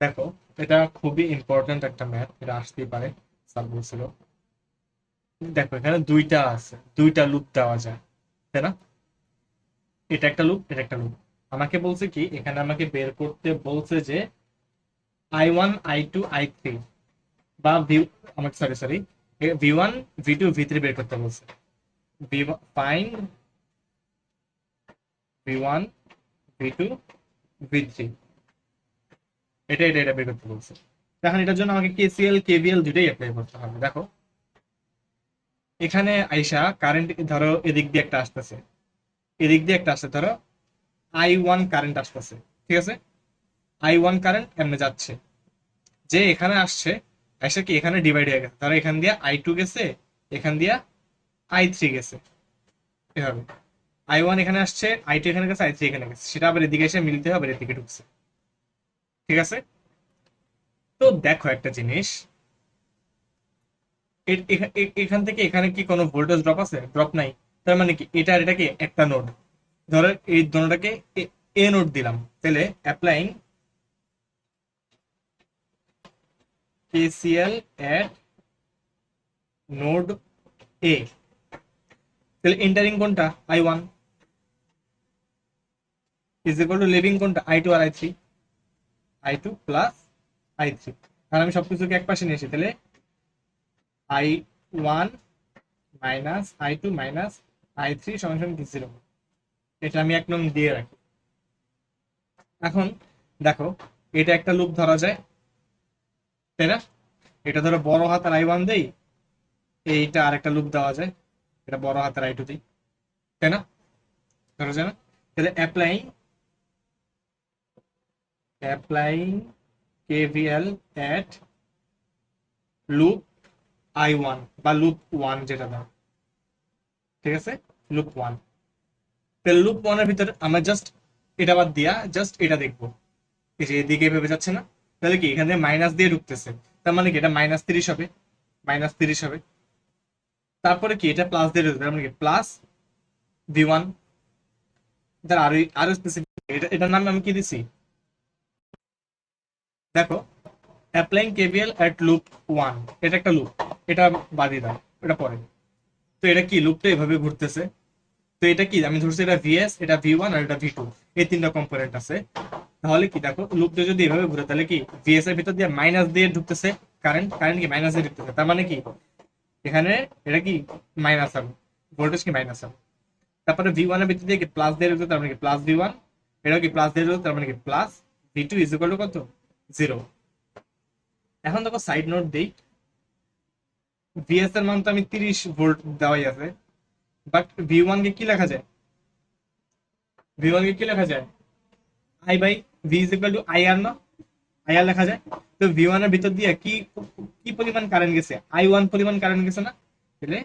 দেখো, এটা খুবই ইম্পর্ট্যান্ট একটা ম্যাথ, এটা আসতেই পারে, স্যার বলছিল। দেখো এখানে দুইটা আছে, দুইটা লুপ দেওয়া যায়, তাই না? এটা একটা লুপ, এটা একটা লুপ। আমাকে বলছে কি, এখানে আমাকে বের করতে বলছে যে I1 I2 I3 বা ভি, আমাকে sorry sorry V1 V2 V3 বের করতে বলছে। V fine V1 V2 V3, এটা বের করতে বলছে। এখন এটার জন্য আমাকে KCL KVL দুইটাই অ্যাপ্লাই করতে হবে। দেখো এখানে আইসা কারেন্ট ধরো এদিক দিয়ে একটা আসতেছে, এদিক দিয়ে একটা আসছে, ধরো I1 কারেন্ট আসতেছে, ঠিক আছে? I1 কারেন্ট এমনি যাচ্ছে, যে এখানে আসছে, এসে কি এখানে ডিভাইড হয়ে গেছে, ধরো এখান দিয়ে I2 গেছে, এখান দিয়ে I3 গেছে, এভাবে I1 এখানে আসছে, I2 এখানে গেছে, I3 এখানে গেছে, সেটা আবার এদিকে এসে মিলতে হবে, এদিকে ঢুকছে, ঠিক আছে? তো দেখো একটা জিনিস, এখান থেকে এখানে কি কোনো ভোল্টেজ ড্রপ আছে? ড্রপ নাই। তার মানে কি এটা আর এটা কি একটা নোড, ধরো এই দোনোটাকে এ নোড দিলাম, তাহলে অ্যাপ্লাইং KCL এট নোড এ, তাহলে এন্টারিং কোনটা? I1 is equal two living কোনটা? I2 আর I3, I2 প্লাস I3। আর আমি সবকিছুকে এক পাশে নিয়ে এসে, তাহলে I1 minus I2 minus I3 সমান সমান কি? জিরো। এটা আমি এক নং দিয়ে রাখি। এখন দেখো, এটা একটা লুপ ধরা যায়, তাই না? এটা ধরো বড় হাতের I1 দেই, এইটা আরেকটা লুপ দেওয়া যায়, এটা বড় হাতের I2 দিই, তাই না? ধরা যায় না? তাহলে অ্যাপ্লাইং KVL এট লুপ I1 বা লুপ 1 যেটা দাও, ঠিক আছে? লুপ 1, তাহলে লুপ 1 এর ভিতরে আমরা জাস্ট এটা বাদ দিয়া জাস্ট এটা দেখবো, এই যে এদিকে ভেবে যাচ্ছে না, তাহলে কি এখানে মাইনাস দিয়ে ঢুকতেছে, তার মানে কি এটা -30 হবে, -30 হবে। তারপরে কি এটা প্লাস দিয়ে ঢুকবে, তার মানে কি প্লাস V1। তার আরো আরো স্পেসিফিক, এটার নাম আমি কি দিছি? দেখো, অ্যাপ্লাইং KVL এট লুপ 1, এটা একটা লুপ, এটা বাদই দাও, এটা পরে। তো এটা কি লুপটা এভাবে ঘুরতেছে, তো এটা কি আমি ধরছি এটা VS, এটা V1 আর এটা V2, এই তিনটা কম্পোনেন্ট আছে। তাহলে কি দেখো, লুপটা যদি এভাবে ঘুরে, তাহলে কি VS এর ভিতর দিয়ে মাইনাস দিয়ে ঢুকতেছে, কারেন্ট কারেন্ট কি মাইনাস দিয়ে ঢুকতেছে, তার মানে কি এখানে এটা কি মাইনাস হবে, ভোল্টেজ কি মাইনাস হবে। তারপরে V1 এর ভিতর দিয়ে কি প্লাস দিয়ে ঢুকছে, তার মানে কি প্লাস V1, এটাও কি প্লাস দিয়ে ঢুকছে, তার মানে কি plus V2 is equal two কত? জিরো। এখন দেখো সাইড নোট দেই, VS এর মান তো আমি 30 ভোল্ট দেওয়াই আছে, বাট V1 কে কি লেখা যায়? V1 কে কি লেখা যায়? I by V is equal to IR না? IR লেখা যায়। তো V1 এর ভিতর দিয়ে কি কি পরিমাণ কারেন্ট গেছে? I1 পরিমাণ কারেন্ট গেছে না? তাহলে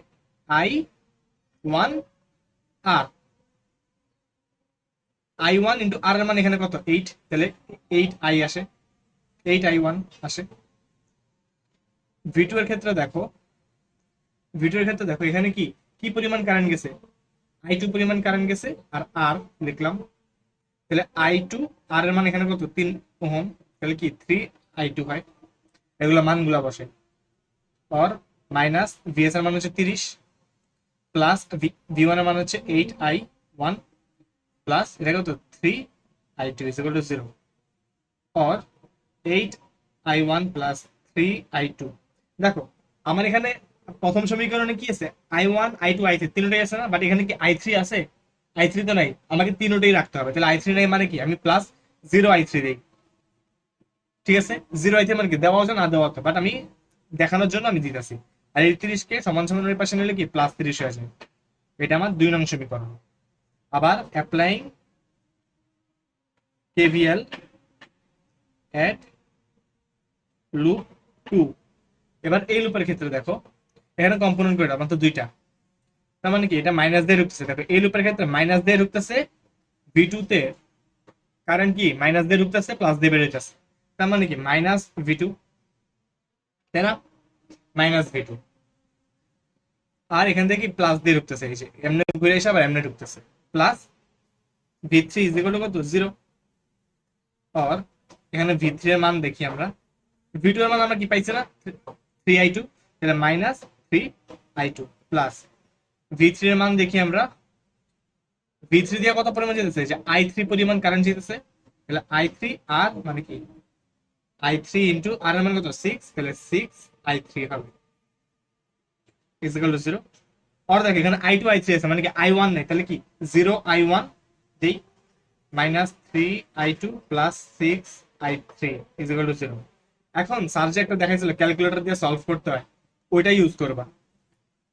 I1 R, I1 ইন্টু আর এর মান এখানে কত? 8, তাহলে 8I আসে, 8I1 আসে। V2 এর ক্ষেত্রে দেখো, V2 এর ক্ষেত্রে দেখো এখানে কি কি পরিমাণ কারেন্ট গেছে? I2 পরিমাণ কারেন্ট গেছে, আর R লিখলাম, তাহলে I2 আর এর মান এখানে কত? 3 ওহম, তাহলে কি 3I2 হয়। এগুলো মানগুলা বসে, আর মাইনাস VS এর মান হচ্ছে 30, প্লাস V1 এর মান হচ্ছে 8I1, প্লাস এটা কত? 3I2 is equal two 0, or 8I1 plus 3I2। দেখো আমার এখানে প্রথম সমীকরণে কি আছে? I1 I2 I3 তিনটাই আছে না, বাট এখানে কি I3 আছে? I3 তো নাই, আমাকে তিনটাই রাখতে হবে, তাহলে I3 নাই মানে কি আমি প্লাস 0I3 দিই, ঠিক আছে? 0I3 মানে কি দেওয়া হচ্ছে না দেওয়া হতো, বাট আমি দেখানোর জন্য আমি দিতেছি। আর এই 30 কে সমান সমান ওই পাশে নিলে কি +30 হয়ে যায়। এটা আমার 2 নং সমীকরণ। আবার অ্যাপ্লাইং KVL এট লুপ 2, এবার এই লুপের ক্ষেত্রে দেখো, এখানে কম্পোনেন্ট করে আমার তো দুইটা, তার মানে কি এটা মাইনাস দিয়ে ঢুকতেছে। দেখো এই লুপের ক্ষেত্রে মাইনাস দিয়ে ঢুকতেছে, V2 তে কারেন্ট কি মাইনাস দিয়ে ঢুকতেছে, প্লাস দিয়ে বেরোতেছে, তার মানে কি -V2, তাই না? -V2, আর এখান থেকে প্লাস দিয়ে ঢুকতেছে, এই যে এমনি ঘুরে এসে আবার এমনি ঢুকতেছে, plus V3 is equal two কত? 0, और এখানে V3 এর মান দেখি আমরা, V2 এর মান আমরা কি পাইছি না, 3i2, তাহলে মাইনাস 3i2 প্লাস V3 এর মান দেখি আমরা, V3 দিয়ে কত পরিমাণ যেতেছে, যে i3 পরিমাণ কারেন্ট যেতেছে, তাহলে i3 আর মানে কি i3 ইন্টু আর এর মান কত 6, তাহলে 6i3 হবে ইকুয়াল টু 0। আর দেখ এখানে i2 i3 আছে মানে কি i1 নেই, তাহলে কি 0i1 দেই minus 3i2 plus 6i3 equal to 0। এখন স্যার যে একটা দেখাইছিল ক্যালকুলেটর দিয়ে সলভ করতে হয়, ওইটা ইউজ করবা।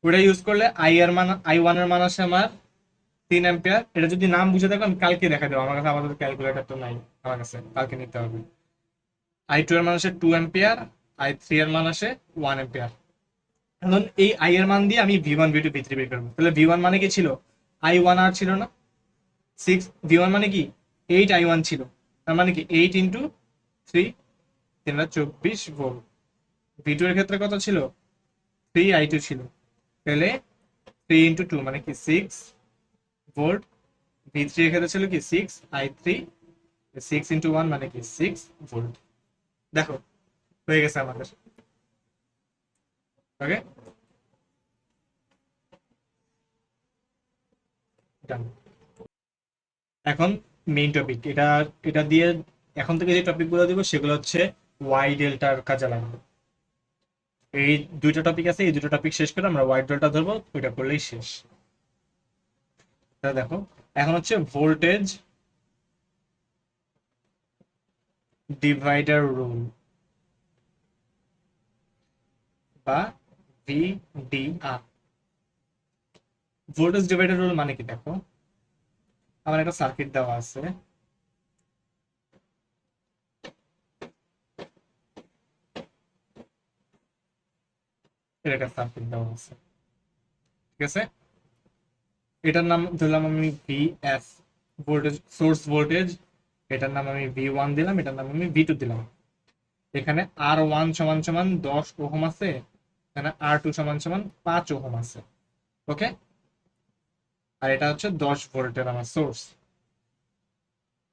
ওইটা ইউজ করলে i1 এর মান আসে আমার 3 অ্যাম্পিয়ার। এটা যদি নাম বুঝে থাকো আমি কালকে দেখা দেবো, আমার কাছে আমাদের ক্যালকুলেটর তো নাই, আমার কাছে কালকে নিতে হবে। i2 এর মান আসে 2 অ্যাম্পিয়ার, i3 এর মান আসে 1 অ্যাম্পিয়ার। এখন এই i এর মান দিয়ে আমি V1 V2 V3 বের করবো। তাহলে V1 মানে কি ছিল, i1 আর ছিল না 6, V1 মানে কি 8i1 ছিল, তার মানে কি 8 × 3, 324 ভোল্ট। V2 এর ক্ষেত্রে কত ছিল, 3i2 ছিল, তাহলে 3 × 2 মানে কি 6 ভোল্ট। V3 এর ক্ষেত্রে ছিল কি 6i3, 6 × 1 মানে কি 6 ভোল্ট। দেখো হয়ে গেছে আমাদের। ওকে, ডান। এখন মেইন টপিক, এটা এটা দিয়ে এখন থেকে যে টপিক গুলো দিব সেগুলো হচ্ছে ওয়াই ডেল্টার কাজে লাগবে। এই দুইটা টপিক আছে, এই দুটো টপিক শেষ করে আমরা ওয়াই ডেল্টা ধরবো, ওইটা করলেই শেষ। দেখো এখন হচ্ছে ভোল্টেজ ডিভাইডার রুল বা ভিডিআর। ভোল্টেজ ডিভাইডার রুল মানে কি, দেখো আমার একটা সার্কিট দেওয়া আছে, এর একটা সার্কিট দেওয়া আছে, ঠিক আছে। এটার নাম ধরলাম আমি ভিএস, ভোল্টেজ সোর্স ভোল্টেজ। এটার নাম আমি V1 দিলাম, এটার নাম আমি V2 দিলাম। এখানে R1 সমান সমান 10 ওহম আছে, এখানে R2 সমান সমান 5 ওহম আছে। ওকে, আর এটা হচ্ছে 10 ভোল্টের আমার সোর্স।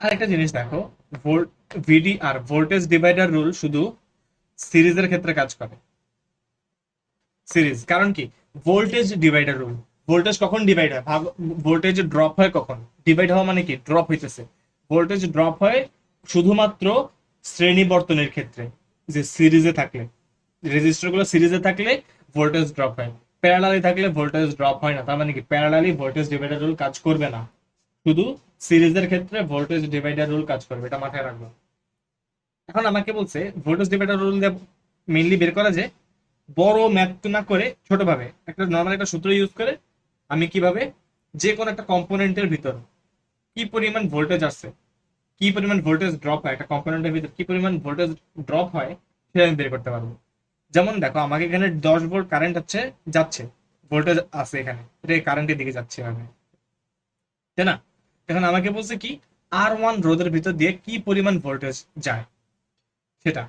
আর একটা জিনিস দেখো, ভিডিআর ভোল্টেজ ডিভাইডার রুল শুধু সিরিজের ক্ষেত্রে কাজ করে। সিরিজ কারণ কি, ভোল্টেজ ডিভাইডার রুল, ভোল্টেজ কখন ডিভাইড হয়, ভোল্টেজ ড্রপ হয় কখন, ডিভাইড হওয়া মানে কি ড্রপ হইতেছে, ভোল্টেজ ড্রপ হয় শুধুমাত্র শ্রেণী বর্তনের ক্ষেত্রে, যে সিরিজে থাকলে, রেজিস্টার গুলো সিরিজে থাকলে ভোল্টেজ ড্রপ হয়, প্যারালালি থাকলে ভোল্টেজ ড্রপ হয় না। তার মানে কি প্যারালালি ভোল্টেজ ডিভাইডার রুল কাজ করবে না, শুধু সিরিজের ক্ষেত্রে ভোল্টেজ ডিভাইডার রুল কাজ করবে, এটা মাথায় রাখবো। এখন আমাকে বলছে ভোল্টেজ ডিভাইডার রুল দিয়ে মেইনলি বের করা যে বড় ম্যাথ না করে ছোটভাবে একটা নর্মাল একটা সূত্র ইউজ করে আমি কিভাবে যে কোনো একটা কম্পোনেন্টের ভিতর কি পরিমাণ ভোল্টেজ আসছে, কি পরিমাণ ভোল্টেজ ড্রপ হয়, একটা কম্পোনেন্টের ভিতর কি পরিমাণ ভোল্টেজ ড্রপ হয় সেটা আমি বের করতে পারবো। যেমন দেখো আমাকে এখানে 10 ভোল্ট কারেন্ট হচ্ছে যাচ্ছে, ভোল্টেজ আছে এখানে, এটা কারেন্টের দিকে যাচ্ছে এভাবে, তাই না। এখন আমাকে বলছে কি R1 রোধের ভিতর দিয়ে কি পরিমাণ ভোল্টেজ যায় সেটা।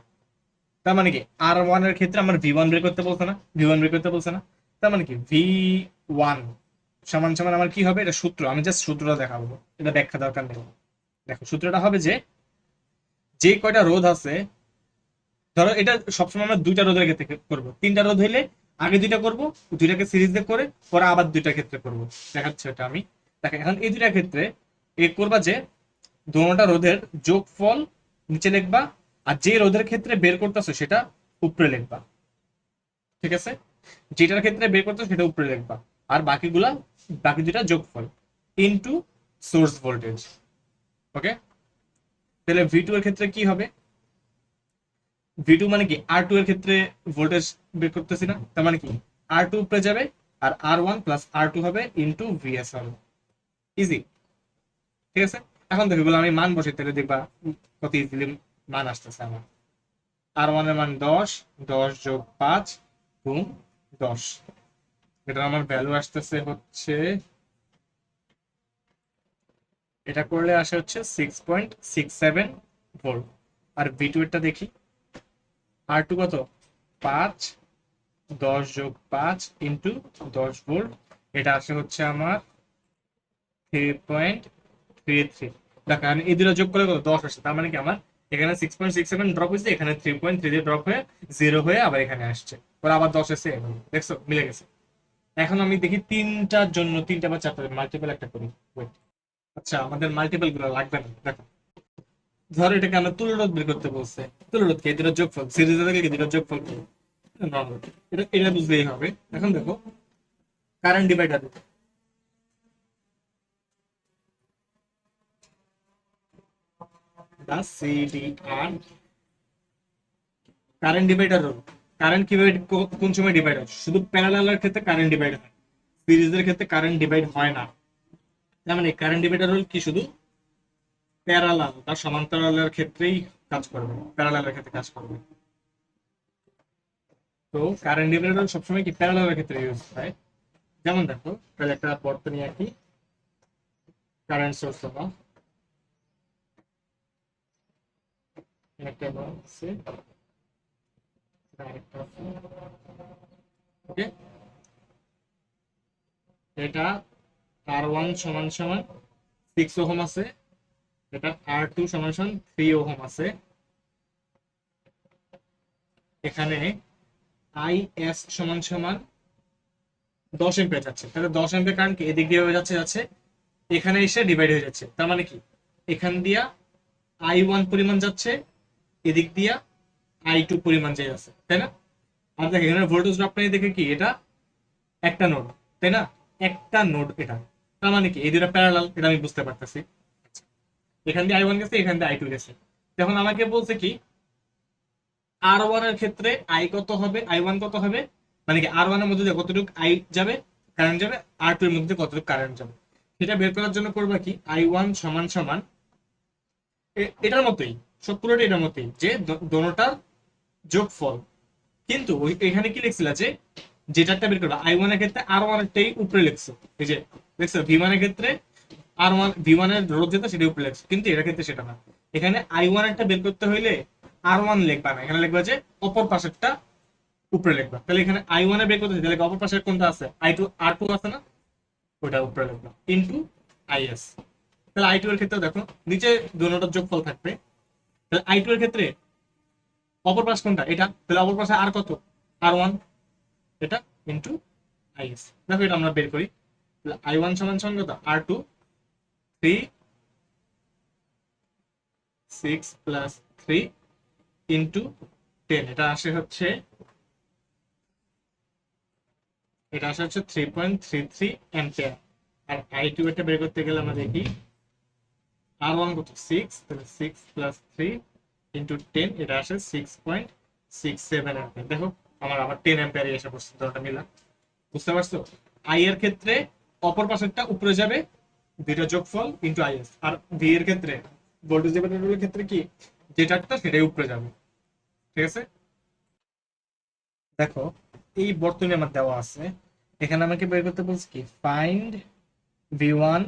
তার মানে কি R1 এর ক্ষেত্রে আমার V1 বের করতে বলছে না, V1 বের করতে বলছে না। তার মানে কি V1 সমান সমান আমার কি হবে, এটা সূত্র, আমি জাস্ট সূত্রটা দেখাবো, এটা ব্যাখ্যা দরকার নেই। দেখো সূত্রটা হবে যে যে কয়টা রোধ আছে, ধরো এটা সবসময় আমরা দুইটা রোধের ক্ষেত্রে করবো, তিনটা রোধ হইলে আগে দুইটা করব, দুইটাকে সিরিজে করে পরে আবার দুইটা ক্ষেত্রে করব, দেখাচ্ছে এটা আমি। দেখো এখন এই দুইটা ক্ষেত্রে এ করবা যে দোনোটা রোধের যোগফল নিচে লিখবা, আর যে রোধের ক্ষেত্রে বের করতেছো সেটা উপরে লিখবা, ঠিক আছে। যেটার ক্ষেত্রে বের করতেছো সেটা উপরে লিখবা, আর বাকিগুলা বাকি দুটা যোগফল ইনটু সোর্স ভোল্টেজ। ওকে, তাহলে V2 এর ক্ষেত্রে কি হবে, V2 মানে কি R2 এর ক্ষেত্রে ভোল্টেজ বের করতেছি না, তার মানে কি R2 উপরে যাবে আর R1 প্লাস R2 হবে ইনটু VS হবে, ইজি, ঠিক আছে। এখন দেখো এগুলো আমি মান বসে তাহলে দেখবা কত ইজিলি মান আসতেছে আমার। R1 এর মান 10, 10 যোগ 5 গুণ 10, এটা আমার ভ্যালু আসতেছে হচ্ছে, এটা করলে আসে হচ্ছে 6.67 ভোল্ট। আর V2 এরটা দেখি, R2 কত 5, 10 যোগ 5 ইন্টু 10 ভোল্ট, এটা আসে হচ্ছে আমার 3.33। দেখো আমি এই দুটো যোগ করলে কত 10 আসে, তার মানে কি আমার এখানে 6.67 ড্রপ হয়েছে, এখানে 3.3 দিয়ে ড্রপ হয়ে 0 হয়ে আবার এখানে আসছে, ওরা আবার 10 এসে দেখছো মিলে গেছে। এখন আমি দেখি তিনটার জন্য, তিনটা বা চারটা মাল্টিপল একটা করি। Wait, আচ্ছা আমাদের মাল্টিপল গুলো লাগবে না, দেখো ধরো এটাকে আমরা তুলরোধ বের করতে বলছে। তুলরোধ কি? এটা যোগফল, সিরিজে থাকে কি এটা যোগফল কি? নরমাল। এটা এটা বুঝলেই হবে। এখন দেখো current divider, the CDR current divider rule. Current কিভাবে কোন সময় ডিভাইড হয়? শুধু প্যারালালের ক্ষেত্রে কারেন্ট ডিভাইড হয়, সিরিজের ক্ষেত্রে কারেন্ট ডিভাইড হয় না। তার মানে কারেন্ট ডিভাইডার রোল কি শুধু প্যারালাল বা সমান্তরালের ক্ষেত্রেই কাজ করবে, প্যারালালের ক্ষেত্রে কাজ করবে। তো কারেন্ট ডিভাইডার রোল সবসময় কি প্যারালালের ক্ষেত্রে ইউজ হয়। যেমন দেখো তাহলে একটা বর্তনী আঁকি, কারেন্ট সোর্স হলো একটা আছে, ওকে, এটা R1 সমান সমান 6 ওহম আছে, এটা R2 সমান সমান 3 ওহম আছে। এখানে IS সমান সমান 10 এম্পিয়ার যাচ্ছে, তাহলে 10 এম্পিয়ার কারেন্ট এদিক দিয়ে যাচ্ছে যাচ্ছে এখানে এসে ডিভাইড হয়ে যাচ্ছে। তার মানে কি এখান দিয়া I1 পরিমাণ যাচ্ছে, এদিক দিয়া I2 পরিমাণ যে আছে, তাই না? আর দেখো এখানে ভোল্টেজ ড্রপ নিয়ে দেখে কি এটা একটা নোড, তাই না? একটা নোড এটা। তার মানে কি এই দুটো প্যারালাল, এটা আমি বুঝতে পারতেছি। এখান দিয়ে I1 গেছে, এখান দিয়ে I2 গেছে। তখন আমাকে বলছে কি R1 এর ক্ষেত্রে I কত হবে, I1 কত হবে, মানে কি R1 এর মধ্যে দিয়ে কতটুকু I যাবে, কারেন্ট যাবে, R2 এর মধ্যে কতটুকু কারেন্ট যাবে। সেটা বের করার জন্য করবা কি I1 সমান সমান এটার মতোই, সব পুরোটা এটার মতোই যে দোনোটার যোগফল। কিন্তু এখানে কি লিখছিল যে যেটাটা বের করবা I1 এর ক্ষেত্রে R1 এরটাই উপরে লিখছো, এই যে দেখছো V1 এর ক্ষেত্রে R1 V1 এর রোধ যেটা সেটা উপরে লিখছো, কিন্তু এটার ক্ষেত্রে সেটা না। এখানে I1 একটা বের করতে হইলে R1 লিখবা না, এখানে লিখবা যে অপর পাশেরটা উপরে লিখবা। তাহলে এখানে I1 এর বের করতে তাহলে অপর পাশের কোনটা আছে, I2 R2 আছে না, ওটা উপরে লিখবা ইনটু IS। তাহলে I2 এর ক্ষেত্রে দেখো নিচে দুটোটার যোগফল থাকবে, তাহলে I2 এর ক্ষেত্রে অপর পাশ কোনটা, এটা, তাহলে অপর পাশে আর কত, R1, এটা ইনটু IS। দেখো এটা আমরা বের করি, তাহলে I1 সমান সমান কত, R2 3 6 প্লাস 3 ইনটু 10, এটা আসে হচ্ছে 3.33 অ্যাম্পিয়ার। আর I2 এটা বের করতে গেলে আমরা দেখি R1 কত 6, তাহলে 6 প্লাস 3 ইনটু 10, এটা আসে 6.67 অ্যাম্পিয়ার। দেখো আমার আবার 10 অ্যাম্পিয়ার এসে পড়ছে, দুটোটা মিলা। বুঝতে পারছো? I এর ক্ষেত্রে অপর পাশেরটা উপরে যাবে, দুইটা যোগফল ইনটু IS। আর V এর ক্ষেত্রে ভোল্টেজ ডিভাইডারের ক্ষেত্রে কি যেটাটা সেটাই উপরে যাবে। ঠিক আছে? দেখো এই বর্তনী আমার দেওয়া আছে, এখানে আমাকে বের করতে বলছে কি find V1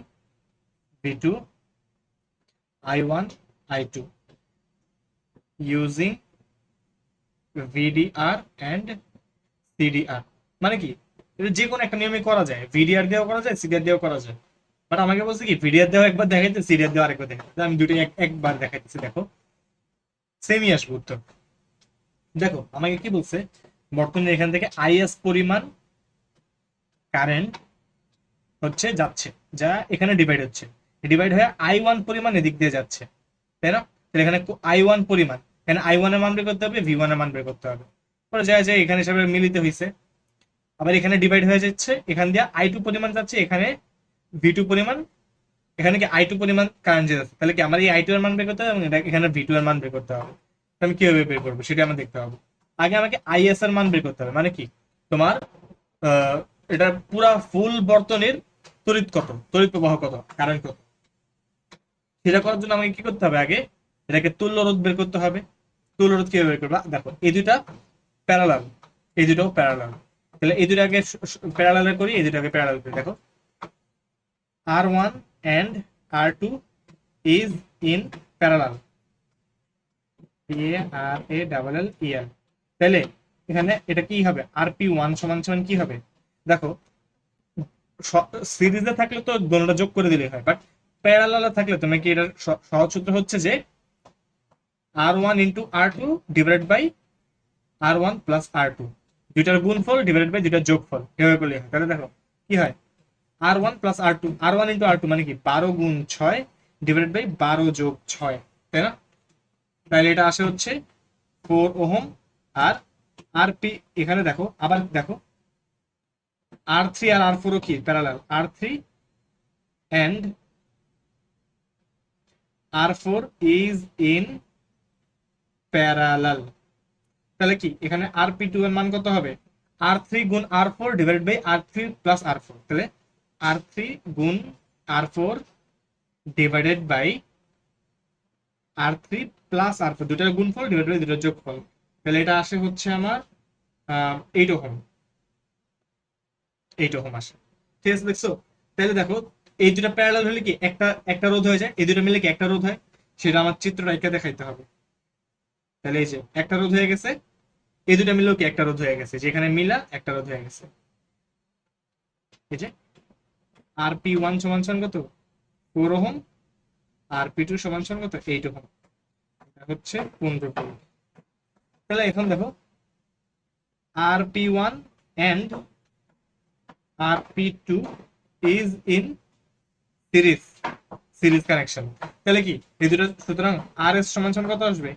V2 I1 I2 using VDR and CDR। মানে কি এটা যে কোনো একটা নিয়মে করা যায়, VDR দিয়েও করা যায়, CDR দিয়েও করা যায়। বাট আমাকে বলছে কি VDR দেওয়া একবার দেখাইতে, CDR দেওয়া আরেকবার দেখাইতে, আমি দুটোই একবার দেখাইতেছি। দেখো সেমই আসবে উত্তর। দেখো আমাকে কি বলছে, বর্তমানে এখান থেকে IS পরিমাণ কারেন্ট হচ্ছে যাচ্ছে, যা এখানে ডিভাইড হচ্ছে, ডিভাইড হয়ে I1 পরিমাণ এদিক দিয়ে যাচ্ছে, তাই না? তাহলে এখানে I1 পরিমাণ, এখানে I1 এর মান বের করতে হবে, V1 এর মান বের করতে হবে। পরে যায় যায় এখানে হিসাবে মিলিত হয়েছে, আবার এখানে ডিভাইড হয়ে যাচ্ছে, এখান দিয়ে I2 পরিমাণ যাচ্ছে, এখানে V2 পরিমাণ, এখানে কি I2 পরিমাণ কারেন্ট যাচ্ছে, তাহলে কি আমার এই I2 এর মান বের করতে হবে এবং এখানে V2 এর মান বের করতে হবে। আমি কিভাবে বের করবো সেটা আমার দেখতে হবে। আগে আমাকে IS এর মান বের করতে হবে, মানে কি তোমার এটা পুরা ফুল বর্তনীর তড়িৎ কত, তড়িৎ প্রবাহ কত, কারেন্ট কত, সেটা করার জন্য আমাকে কি করতে হবে, আগে এটাকে তুল্য রোধ বের করতে হবে। তুল্য রোধ কিভাবে বের করবা, দেখো এই দুইটা প্যারালাল, এই দুটাও প্যারালাল, তাহলে এই দুটো আগে প্যারালাল করি, এই দুটাকে প্যারালাল করি। দেখো R1 and R2 is in parallel, PARALLEL। তাহলে এখানে এটা কি হবে, RP1 সমান সমান কি হবে, দেখো সিরিজে থাকলে তো দোনোটা যোগ করে দিলেই হয়, বাট প্যারালালে থাকলে তুমি কি এটা সহজ সূত্র হচ্ছে যে R1 into R2 divided by R1 plus R2, দুইটার গুণফল ডিভাইডেড বাই দুইটার যোগফল, এভাবে করলে হয়। তাহলে দেখো কি হয়, R1 plus R2, R1 into R2 মানে কি 12 গুণ 6 ডিভাইডেড বাই 12 যোগ 6, তাই না? তাহলে এটা আসে হচ্ছে 4 ওহম। আর আরপি এখানে দেখো, আবার দেখো R3 আর R4 ও কি parallel, R3 and R4 is in parallel. তাহলে কি এখানে RP2 এর মান কত হবে, R3 গুণ R4 divided by R3 plus R4, তাহলে R3 গুণ R4 divided by R3 plus R4, দুটার গুণফল ডিভাইডেড বাই দুটার যোগফল, তাহলে এটা আসে হচ্ছে আমার 8 ওহম, 8 ওহম আসে। ঠিক আছে, দেখছো? তাহলে দেখো এই দুটা প্যারালাল হলে কি একটা একটা রোধ হয়ে যায়, এই দুটো মিলে কি একটা রোধ হয়, সেটা আমার চিত্রটা এঁকে দেখাইতে হবে। তাহলে এই যে একটা রোধ হয়ে গেছে, এই দুটা মিলেও কি একটা রোধ হয়ে গেছে, যেখানে মিলা একটা রোধ হয়ে গেছে। এই যে RP1 সমান সমান কত, 4 ওহম, RP2 সমান সমান কত, 8 ওহম, এটা হচ্ছে 15 ভোল্ট। তাহলে এখন দেখো RP1 and RP2 is in series, series connection. তাহলে কি এই দুটো, সুতরাং RS সমান সমান কত আসবে,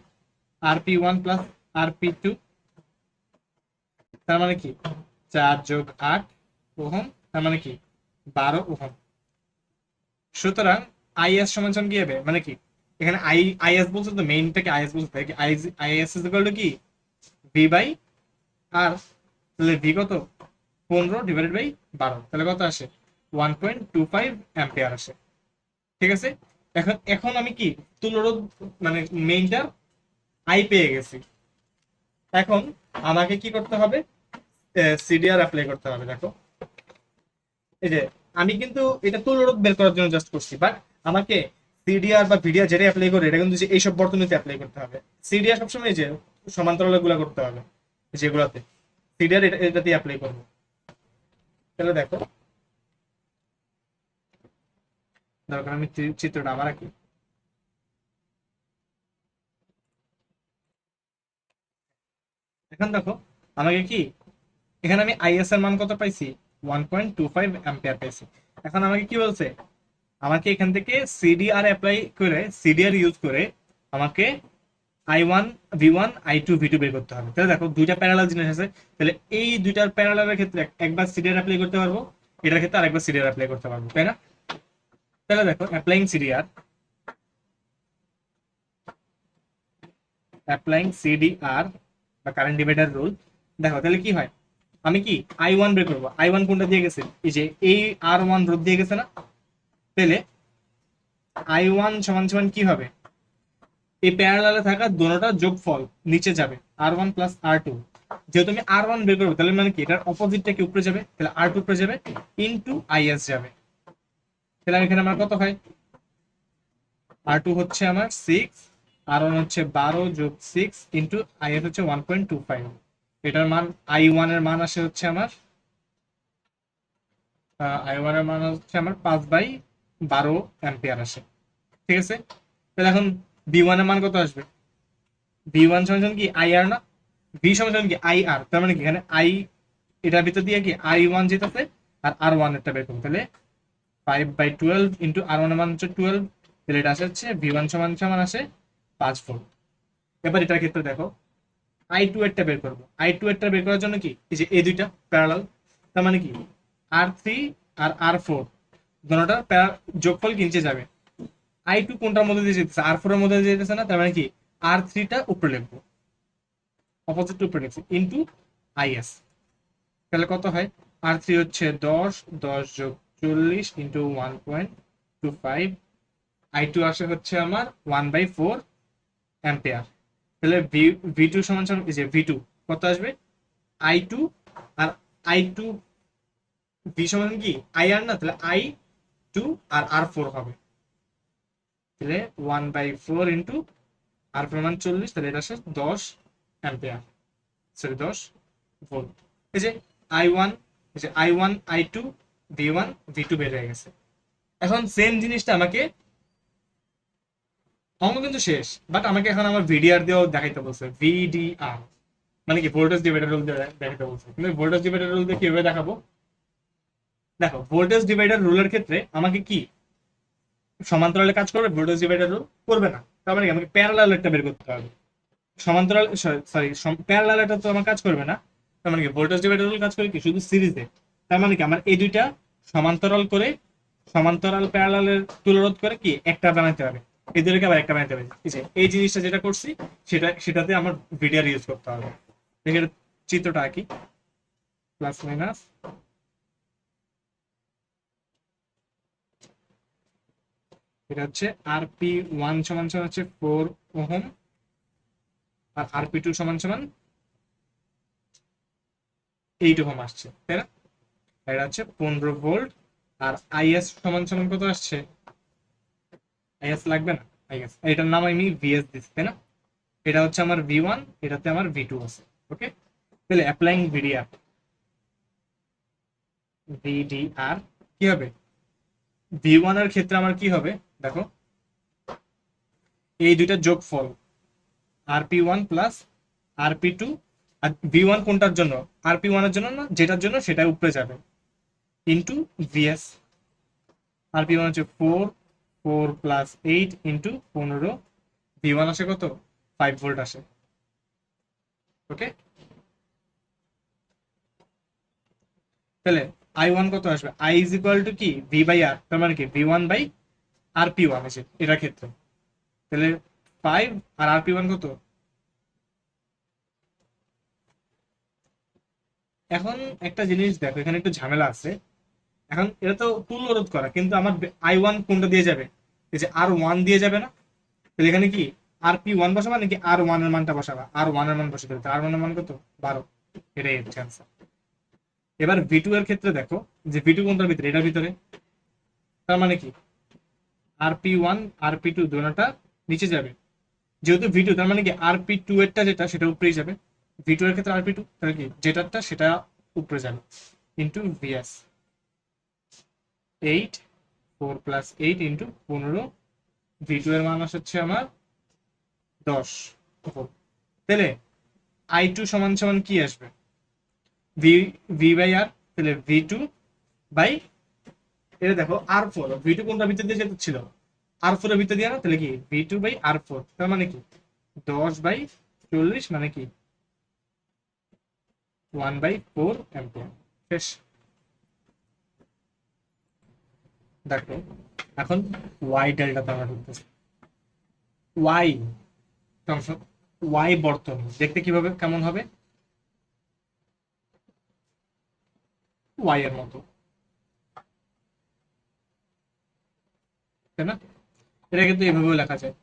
RP1 প্লাস RP2, তার মানে কি 4 যোগ 8 ওহম, তার মানে কি 12 ওহম। সুতরাং IS সমান সমান কি হবে, মানে কি এখানে IS বলছে তো, মেইনটাকে IS বলছে, তাই কি IS ইজ ইকুয়াল টু কি V বাই R। তাহলে V কত, 15 ডিভাইডেড বাই 12, তাহলে কত আসে 1.25 অ্যাম্পিয়ার আসে। ঠিক আছে, এখন এখন আমি কি তুলরোধ মানে মেইনটার আই পেয়ে গেছি। এখন আমাকে কি করতে হবে, সিডিআর অ্যাপ্লাই করতে হবে। দেখো এই যে আমি কিন্তু এটা তুলরোধ বের করার জন্য জাস্ট করছি, বাট আমাকে সিডিআর বা ভিডিআর যেটা অ্যাপ্লাই করে, এটা কিন্তু যে এইসব বর্তনীতে অ্যাপ্লাই করতে হবে। সিডিআর সবসময় এই যে সমান্তরাল গুলা করতে হবে, যেগুলাতে সিডিআর এটাতে অ্যাপ্লাই করবো। তাহলে দেখো, দরকার আমি চিত্রটা আবার আঁকি। এখন দেখো আমাকে কি, এখানে আমি আইএস এর মান কত পাইছি, 1.25 অ্যাম্পিয়ার পাইছি। এখন আমাকে কি বলছে, আমাকে এখান থেকে সিডিআর অ্যাপ্লাই করে, সিডিআর ইউজ করে আমাকে I1 V1 I2 V2 বের করতে হবে। তাহলে দেখো দুইটা প্যারালাল জিনিস আছে, তাহলে এই দুইটার প্যারালালের ক্ষেত্রে একবার সিডিআর অ্যাপ্লাই করতে পারবো, এটার ক্ষেত্রে আরেকবার সিডিআর অ্যাপ্লাই করতে পারবো, তাই না? তাহলে দেখো অ্যাপ্লাইং সিডিআর বা কারেন্ট ডিভাইডার রুল, দেখো তাহলে কি হয়, আমি কি I1 বের করবো, I1 কোনটা দিয়ে গেছে, এই যে এই R1 রোধ দিয়ে গেছে না, তাহলে I1 সমান সমান কি হবে, এই প্যারালালে থাকা দোনোটা যোগফল নিচে যাবে, R1 প্লাস R2। যেহেতু আমি R1 বের করবো, তাহলে মানে কি এটার অপোজিটটা কি উপরে যাবে, তাহলে R2 উপরে যাবে, ইনটু IS যাবে। তাহলে এখানে আমার কত হয়, R2 হচ্ছে আমার 6, R1 হচ্ছে 12 যোগ 6 ইনটু IS হচ্ছে 1.25। এটার মান I1 এর মান আসে হচ্ছে আমার I1 এর মান হচ্ছে আমার 5/12 অ্যাম্পিয়ার আসে। ঠিক আছে, তাহলে এখন V1 এর মান কত আসবে, V1 সমান কি IR না, V সমান কি IR, তার মানে কি এখানে এটার ভিতর দিয়ে কি I1 যেতেছে আর R1 এরটা বের করবো, তাহলে 5/12 ইন্টু R1 এর মান হচ্ছে 12, তাহলে এটা আসে হচ্ছে V1 সমান সমান আসে 5 ভোল্ট। এবার এটার ক্ষেত্রে দেখো I2 এরটা বের করবো, I2 এরটা বের করার জন্য কি এই যে এই দুইটা প্যারালাল, তার মানে কি R3 আর R4 দুটোটা যোগফল কি নিচে যাবে, I2 কোনটার মধ্যে দিয়ে যেতেছে, R4 এর মধ্যে দিয়ে যেতেছে না, তার মানে কি R3টা উপরে লিখবো, অপোজিট উপরে লিখছি, ইনটু IS। তাহলে কত হয়, R3 হচ্ছে 10, 10 যোগ 40 ইন্টু 1.25, I2 আসে হচ্ছে আমার 1/4 অ্যাম্পিয়ার। তাহলে V2 সমান সমান এই যে V2 কত আসবে, I2 আর I2 V সমান কি IR না, তাহলে I2 আর R4 হবে, তাহলে 1/4 ইন্টু R4 মান 40, তাহলে এটা আসে 10 অ্যাম্পিয়ার, সরি 10 ভোল্ট। এই যে I1, এই যে I1 I2 V1 V2 বের হয়ে গেছে। এখন সেম জিনিসটা আমাকে অঙ্ক কিন্তু শেষ, বাট আমাকে এখন আমার ভিডিআর দিয়েও দেখাইতে বলছে, ভিডিআর মানে কি ভোল্টেজ ডিভাইডার রুল দিয়ে দেখাইতে বলছে। কিন্তু ভোল্টেজ ডিভাইডার রুল দিয়ে কিভাবে দেখাবো? দেখো ভোল্টেজ ডিভাইডার রুলের ক্ষেত্রে আমাকে কি সমান্তরালে কাজ করবে, ভোল্টেজ ডিভাইডার রুল করবে না। তার মানে কি আমাকে প্যারালাল একটা বের করতে হবে। সমান্তরাল সরি প্যারালাল একটা তো আমার কাজ করবে না। তার মানে কি ভোল্টেজ ডিভাইডার রুল কাজ করে কি শুধু সিরিজে। তার মানে কি আমার এই দুইটা সমান্তরাল করে, সমান্তরাল প্যারালালের তুলরোধ করে কি একটা বানাইতে হবে, এই দুটোকে আবার একটা বানাইতে হবে। এই জিনিসটা যেটা করছি সেটাতে আমার ভিডিআর ইউজ করতে হবে। দেখে চিত্রটা আঁকি, প্লাস মাইনাস এটা হচ্ছে RP1 সমান সমান হচ্ছে 4 ওহম, আর RP2 সমান সমান 8 ওহম আসছে, তাই না? এটা হচ্ছে 15 ভোল্ট। আর IS সমান সমান কত আসছে? IS লাগবে না, IS এটার নাম আমি VS দিচ্ছি, তাই না? এটা হচ্ছে আমার V1, এটাতে আমার V2 আছে। ওকে, তাহলে অ্যাপ্লাইং VDR কি হবে? V1 এর ক্ষেত্রে আমার কি হবে দেখো, এই দুইটা যোগফল RP1 প্লাস RP2। আর V1 কোনটার জন্য? RP1 এর জন্য না, যেটার জন্য সেটা উপরে যাবে, ইন্টু VS। RP1 হচ্ছে 4 প্লাস 8 ইন্টু 15। V1 আসে কত? 5 ভোল্ট আসে। ওকে, তাহলে I1 কত আসবে? I ইজ ইকুয়াল টু কি V/R, তার মানে কি V1/RP1 আছে এটার ক্ষেত্রে। তাহলে 5 আর RP1 কত? এখন একটা জিনিস দেখো, এখানে একটু ঝামেলা আছে। এখন এটা তো তুল্য রোধ করা, কিন্তু আমার I1 কোনটা দিয়ে যাবে? এই যে R1 দিয়ে যাবে না? তাহলে এখানে কি RP1 বসাবা নাকি R1 এর মানটা বসাবা? R1 এর মান বসাতে হবে। R1 এর মান কত? 12। এটাই হচ্ছে আনসার। এবার V2 এর ক্ষেত্রে দেখো, যে V2 কোনটার ভিতরে? এটার ভিতরে। তার মানে কি RP1 RP2 দুটোটা নিচে যাবে, যেহেতু V2, তার মানে কি RP2 এরটা যেটা সেটা উপরেই যাবে। V2 এর ক্ষেত্রে RP2 তাহলে কি যেটারটা সেটা উপরে যাবে, into VS। 8 4 plus 8 into 15। V2 এর মান হচ্ছে আমার 10। তাহলে I2 সমান সমান কি আসবে? V/R, তাহলে V2 বাই, এটা দেখো R4, V2 কোনটা ভিতর দিয়ে যেতে ছিল? R4 এর ভিতর দিয়ে না, তাহলে কি V2/R4, তার মানে কি 10/40, মানে কি 1/4 অ্যাম্পিয়ার। শেষ। দেখো এখন ওয়াই ডেল্টা আমরা ঢুকতেছি। ওয়াই ওয়াই বর্তনী দেখতে কিভাবে কেমন হবে? ওয়াই এর মতো, তাই না? এটা কিন্তু এভাবেও লেখা যায়।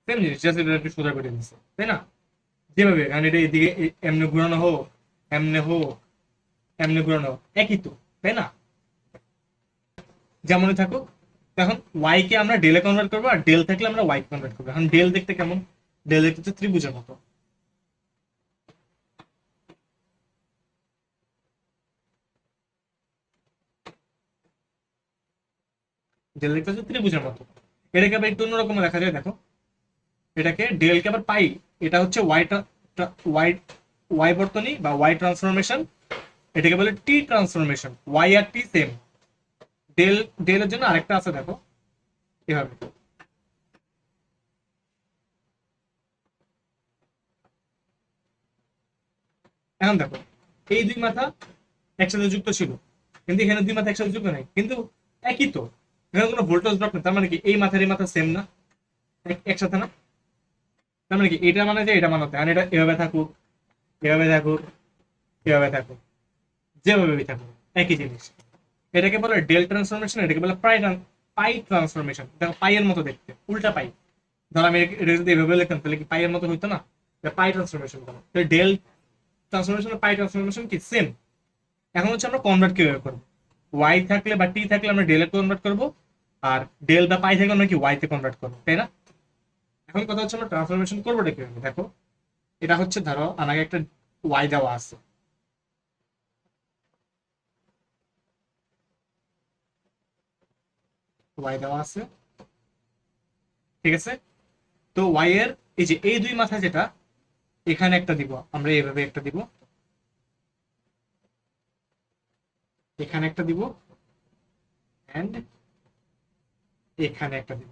সেম জিনিস, জাস্ট এটা একটু সোজা করে দিচ্ছে, তাই না? যেভাবে কারণ এটা এদিকে এমনি ঘুরানো হোক, এমনি হোক, এমনি ঘুরানো হোক, একই তো, তাই না? যেমনই থাকুক। এখন ওয়াই কে আমরা ডেলে কনভার্ট করবো, আর ডেল থাকলে আমরা ওয়াই কনভার্ট করবো। এখন ডেল দেখতে কেমন? ডেল দেখতে হচ্ছে ত্রিভুজের মতো। ডেল দেখতে হচ্ছে ত্রিভুজের মতো। এটাকে আবার একটু অন্যরকম দেখা যায়, দেখো এটাকে ডেল কে আবার পাই, এটা হচ্ছে ওয়াই ওয়াই বর্তনী বা ওয়াই ট্রান্সফরমেশন। এটাকে বলে টি ট্রান্সফরমেশন। ওয়াই আর টি সেম। ডেল ডেলের জন্য আরেকটা আছে, দেখো এভাবে। এখন দেখো এই দুই মাথা একসাথে যুক্ত ছিল, কিন্তু এখানে দুই মাথা একসাথে যুক্ত নাই, কিন্তু একই তো। এখানে কোনো ভোল্টেজ ড্রপ নেই, তার মানে কি এই মাথার এই মাথা সেম না, একসাথে না? তার মানে কি এটা মানে যে এটা মানাতে, আর এটা এভাবে থাকুক, এভাবে থাকুক, এভাবে থাকুক, যেভাবে থাকুক, একই জিনিস। এটাকে বলে ডেল ট্রান্সফরমেশন, এটাকে বলে পাই ট্রান্সফরমেশন। দেখো পাইয়ের মতো দেখতে, উল্টা পাই। ধর আমি এটা যদি এভাবে লিখতাম তাহলে কি পাইয়ের মতো হইতো না? পাই ট্রান্সফরমেশন করো, ডেল ট্রান্সফরমেশন আর পাই ট্রান্সফরমেশন কি সেম। এখন হচ্ছে আমরা কনভার্ট কিভাবে করবো? ওয়াই থাকলে বা টি থাকলে আমরা ডেলে কনভার্ট করবো, আর ডেল বা পাই থাকলে আমরা কি ওয়াই তে কনভার্ট করবো, তাই না? এখন কথা হচ্ছে আমরা ট্রান্সফরমেশন করবোটা কিভাবে? দেখো এটা হচ্ছে, ধরো আমাকে একটা ওয়াই দেওয়া আছে, ওয়াই দেওয়া আছে, ঠিক আছে। তো ওয়াই এর এই যে এই দুই মাথা যেটা এখানে একটা দিব, আমরা এইভাবে একটা দিব, এখানে একটা দিব, এন্ড এখানে একটা দিব।